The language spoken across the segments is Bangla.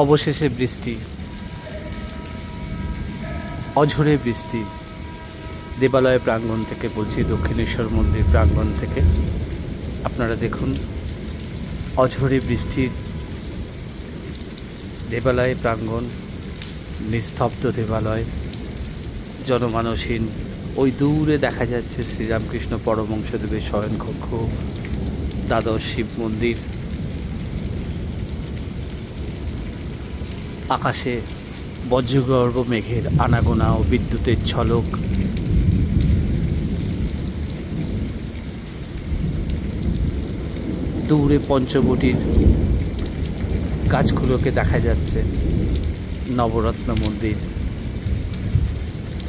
অবশেষে বৃষ্টি, অঝোরে বৃষ্টি। দেবালয় প্রাঙ্গণ থেকে বলছি, দক্ষিণেশ্বর মন্দির প্রাঙ্গণ থেকে। আপনারা দেখুন, অঝোরে বৃষ্টির দেবালয় প্রাঙ্গণ, নিস্তব্ধ দেবালয়, জনমানসহীন। ওই দূরে দেখা যাচ্ছে শ্রীরামকৃষ্ণ পরমহংসদেবের শয়নকক্ষ, দ্বাদশ শিব মন্দির। আকাশে বজ্রগর্ভ মেঘের আনাগোনা ও বিদ্যুতের ঝলক। দূরে পঞ্চবটির গাছগুলোকে দেখা যাচ্ছে। নবরত্ন মন্দির,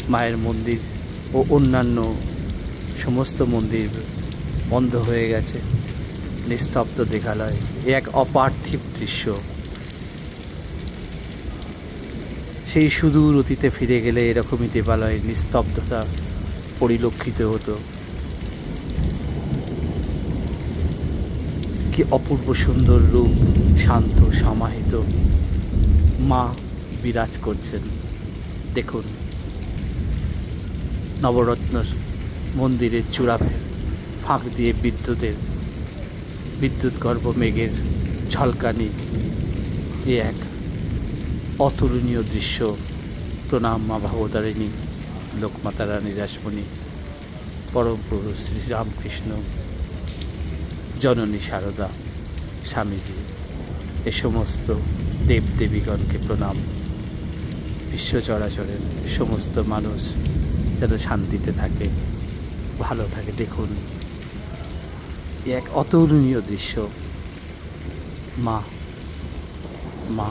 মায়ের মন্দির ও অন্যান্য সমস্ত মন্দির বন্ধ হয়ে গেছে। নিস্তব্ধ দেখালয়, এ এক অপার্থিব দৃশ্য। সেই সুদূর অতীতে ফিরে গেলে এরকমই দেবালয়ের নিস্তব্ধতা পরিলক্ষিত হতো। কি অপূর্ব সুন্দর রূপ, শান্ত সমাহিত মা বিরাজ করছেন। দেখুন, নবরত্ন মন্দিরের চূড়া ফাঁক দিয়ে বিদ্যুৎ গর্ভ মেঘের ঝলকানি। এ এক অতুলনীয় দৃশ্য। প্রণাম মা ভবতারিণী, লোকমাতা রানী রাসমণি, পরম প্রভু শ্রীরামকৃষ্ণ, জননী শারদা, স্বামীজি, এ সমস্ত দেবদেবীগণকে প্রণাম। বিশ্ব চরাচরের সমস্ত মানুষ যেন শান্তিতে থাকে, ভালো থাকে। দেখুন, এক অতুলনীয় দৃশ্য। মা মা